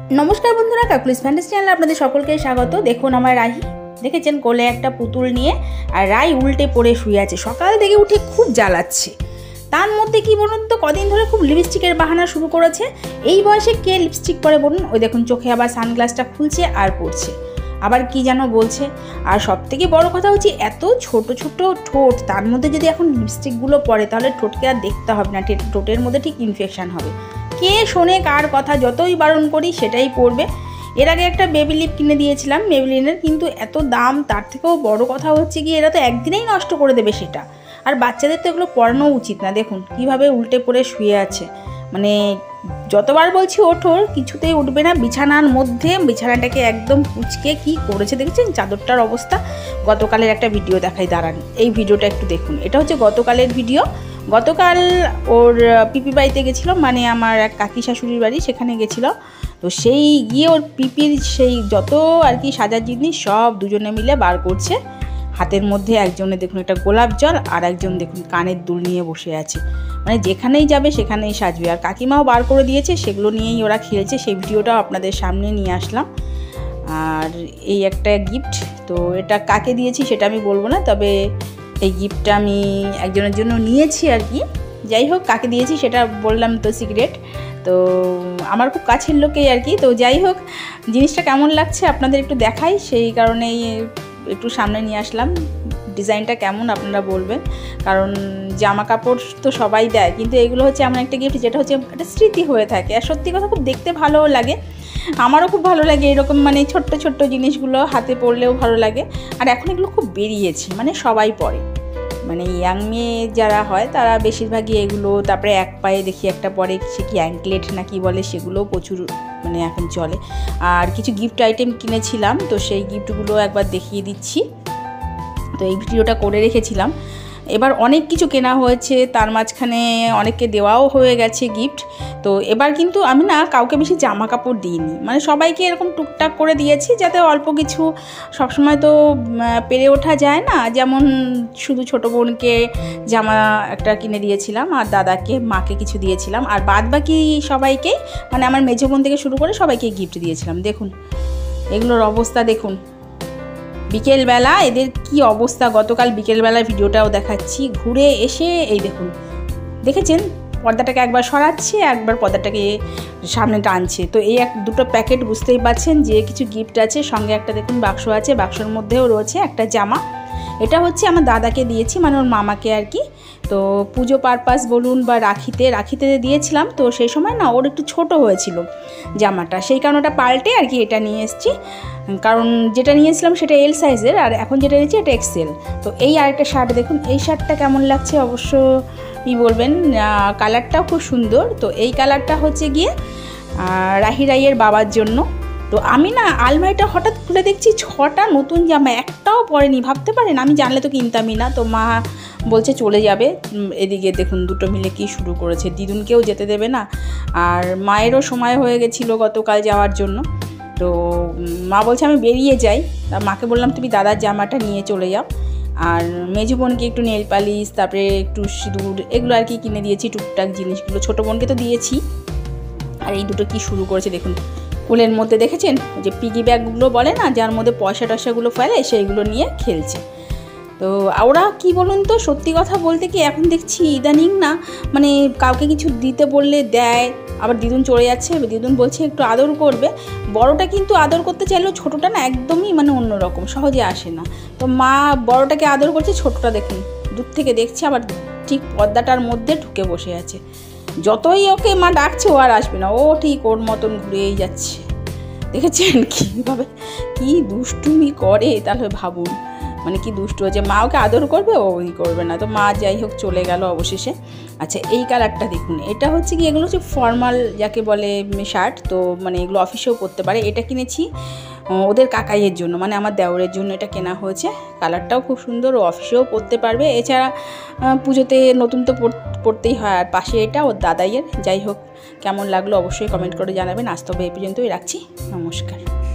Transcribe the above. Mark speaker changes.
Speaker 1: नमस्कार बंधुरा काकुलिस fantasy channel आपनादेर सकलके स्वागत। देखुन आमार राही देखेছেন कोले একটা पुतुल निये और राई उल्टे पड़े शुয়ে আছে। सकाल থেকে उठे खूब জ্বালাচ্ছে। তার মধ্যে কি বলুন তো কদিন ধরে খুব লিপস্টিকের বাহানা শুরু করেছে। এই বয়সে কে লিপস্টিক পরে বলুন? ওই দেখুন চোখে আবার সানগ্লাসটা খুলছে আর পড়ছে, আবার কি যেন বলছে। আর সবথেকে বড় কথা হচ্ছে এত ছোট ছোট ঠোঁট, তার মধ্যে যদি এখন লিপস্টিকগুলো পরে তাহলে ঠোঁটকে আর দেখতে হবে না, ঠোঁটের মধ্যে ঠিক ইনফেকশন হবে। কে শোনে কার কথা? যতই বারণ করি সেটাই পড়বে। এর আগে একটা বেবি লিপ কিনে দিয়েছিলাম মেবলিনের, কিন্তু এত দাম। তার থেকেও বড় কথা হচ্ছে কি এরা তো একদিনেই নষ্ট করে দেবে সেটা। আর বাচ্চাদের তো এগুলো পরানো উচিত না। দেখুন কিভাবে উল্টে পড়ে শুয়ে আছে, মানে যতবার বলছি ওঠোর কিছুতেই উঠবে না। বিছানার মধ্যে বিছানাটাকে একদম কুচকে কি করেছে দেখেছেন চাদরটার অবস্থা। গতকালের একটা ভিডিও দেখাই, দাঁড়ান এই ভিডিওটা একটু দেখুন। এটা হচ্ছে গতকালের ভিডিও। গতকাল ওর পিপি বাড়িতে গেছিলো, মানে আমার এক কাকি শাশুড়ির বাড়ি, সেখানে গেছিলো। তো সেই গিয়ে ওর পিপির সেই যত আর কি সাজার জিনিস সব দুজনে মিলে বার করছে। হাতের মধ্যে একজনে দেখুন একটা গোলাপ জল, আর একজন দেখুন কানের দুল নিয়ে বসে আছে। মানে যেখানেই যাবে সেখানেই সাজবে। আর কাকিমাও বার করে দিয়েছে, সেগুলো নিয়েই ওরা খেলছে। সেই ভিডিওটাও আপনাদের সামনে নিয়ে আসলাম। আর এই একটা গিফট, তো এটা কাকে দিয়েছি সেটা আমি বলবো না, তবে এই গিফটটা আমি একজনের জন্য নিয়েছি আর কি। যাই হোক কাকে দিয়েছি সেটা বললাম তো সিক্রেট। তো আমার খুব কাছের লোকেই আর কি। তো যাই হোক জিনিসটা কেমন লাগছে আপনাদের একটু দেখাই, সেই কারণেই একটু সামনে নিয়ে আসলাম। ডিজাইনটা কেমন আপনারা বলবেন, কারণ জামা কাপড় তো সবাই দেয়, কিন্তু এগুলো হচ্ছে এমন একটা গিফট যেটা হচ্ছে একটা স্মৃতি হয়ে থাকে। আর সত্যি কথা খুব দেখতে ভালোও লাগে, আমারও খুব ভালো লাগে এরকম, মানে ছোট্ট ছোট্ট জিনিসগুলো হাতে পরলেও ভালো লাগে। আর এখন এগুলো খুব বেরিয়েছে, মানে সবাই পরে, মানে ইয়াং মেয়ে যারা হয় তারা বেশিরভাগই এগুলো। তারপরে এক পায়ে দেখি একটা পরে, সে কি অ্যাঙ্কলেট না কি বলে, সেগুলোও প্রচুর মানে এখন চলে। আর কিছু গিফট আইটেম কিনেছিলাম, তো সেই গিফটগুলো একবার দেখিয়ে দিচ্ছি। তো এই ভিডিওটা করে রেখেছিলাম। এবার অনেক কিছু কেনা হয়েছে, তার মাঝখানে অনেককে দেওয়াও হয়ে গেছে গিফট। তো এবার কিন্তু আমি না কাউকে বেশি জামা কাপড় দিইনি, মানে সবাইকে এরকম টুকটাক করে দিয়েছি, যাতে অল্প কিছু, সবসময় তো পেরে ওঠা যায় না। যেমন শুধু ছোটো বোনকে জামা একটা কিনে দিয়েছিলাম, আর দাদাকে মাকে কিছু দিয়েছিলাম, আর বাদ বাকি সবাইকেই, মানে আমার মেজো বোন থেকে শুরু করে সবাইকে গিফট দিয়েছিলাম। দেখুন এগুলোর অবস্থা দেখুন, বিকেলবেলা এদের কি অবস্থা। গতকাল বিকেলবেলার ভিডিওটাও দেখাচ্ছি। ঘুরে এসে এই দেখুন, দেখেছেন পর্দাটাকে একবার সরাচ্ছে, একবার পর্দাটাকে সামনে টানছে। তো এই দুটো প্যাকেট বুঝতেই পারছেন যে কিছু গিফট আছে। সঙ্গে একটা দেখুন বাক্স আছে, বাক্সর মধ্যেও রয়েছে একটা জামা। এটা হচ্ছে আমার দাদাকে দিয়েছি, মানে ওর মামাকে আর কি। তো পুজো পারপাস বলুন বা রাখিতে দিয়েছিলাম, তো সেই সময় না ওর একটু ছোট হয়েছিল জামাটা, সেই কারণে ওটা পাল্টে আর কি এটা নিয়ে এসেছি। কারণ যেটা নিয়েছিলাম সেটা এল সাইজের, আর এখন যেটা নিয়েছি এটা এক্সেল। তো এই আরেকটা শার্ট দেখুন, এই শার্টটা কেমন লাগছে অবশ্যই বলবেন। কালারটাও খুব সুন্দর। তো এই কালারটা হচ্ছে গিয়ে রাইয়ের বাবার জন্য। তো আমি না আলমারিটা হঠাৎ খুলে দেখছি 6টা নতুন জামা, একটাও পরেনি। ভাবতে পারেন আমি জানলে তো কিনতামই না। তো মা বলছে চলে যাবে। এদিকে দেখুন দুটো মিলে কি শুরু করেছে, দিদুনকেও যেতে দেবে না। আর মায়েরও সময় হয়ে গেছিলো গতকাল যাওয়ার জন্য। তো মা বলছে আমি বেরিয়ে যাই। তা মাকে বললাম তুমি দাদার জামাটা নিয়ে চলে যাও। আর মেজো বোনকে একটু নেল পালিশ, তারপরে একটু সিঁদুর, এগুলো আর কি কিনে দিয়েছি, টুকটাক জিনিসগুলো। ছোটো বোনকে তো দিয়েছি। আর এই দুটো কি শুরু করেছে দেখুন, কোলের মধ্যে দেখেছেন যে পিগি ব্যাগগুলো বলে না, যার মধ্যে পয়সা টয়সাগুলো ফেলে, সেইগুলো নিয়ে খেলছে। তো ওরা কি বলুন তো, সত্যি কথা বলতে কি এখন দেখছি ইদানিং না, মানে কাউকে কিছু দিতে বললে দেয়, আবার দিদুন চলে যাচ্ছে, দিদুন বলছে একটু আদর করবে। বড়টা কিন্তু আদর করতে চাইলেও ছোটোটা না একদমই মানে অন্যরকম, সহজে আসে না। তো মা বড়টাকে আদর করছে, ছোটোটা দেখুন দূর থেকে দেখছে, আবার ঠিক পর্দাটার মধ্যে ঢুকে বসে আছে। যতই ওকে মা ডাকছে ও আর আসবে না, ও ঠিক ওর মতন ঘুরেই যাচ্ছে। দেখেছেন কীভাবে কি দুষ্টুমি করে, তাহলে ভাবুন মানে কি দুষ্টু হচ্ছে। মা ওকে আদর করবে, ওই করবে না। তো মা যাই হোক চলে গেল অবশেষে। আচ্ছা এই কালারটা দেখুন, এটা হচ্ছে কি এগুলো হচ্ছে ফর্মাল যাকে বলে শার্ট, তো মানে এগুলো অফিসেও পরতে পারে। এটা কিনেছি ওদের কাকাইয়ের জন্য, মানে আমার দেওরের জন্য এটা কেনা হয়েছে। কালারটাও খুব সুন্দর, ও অফিসেও পরতে পারবে। এছাড়া পুজোতে নতুন তো পরতেই হয়। আর পাশে এটা ওর দাদাইয়ের। যাই হোক কেমন লাগলো অবশ্যই কমেন্ট করে জানাবেন। আজ তবে এই পর্যন্তই রাখছি, নমস্কার।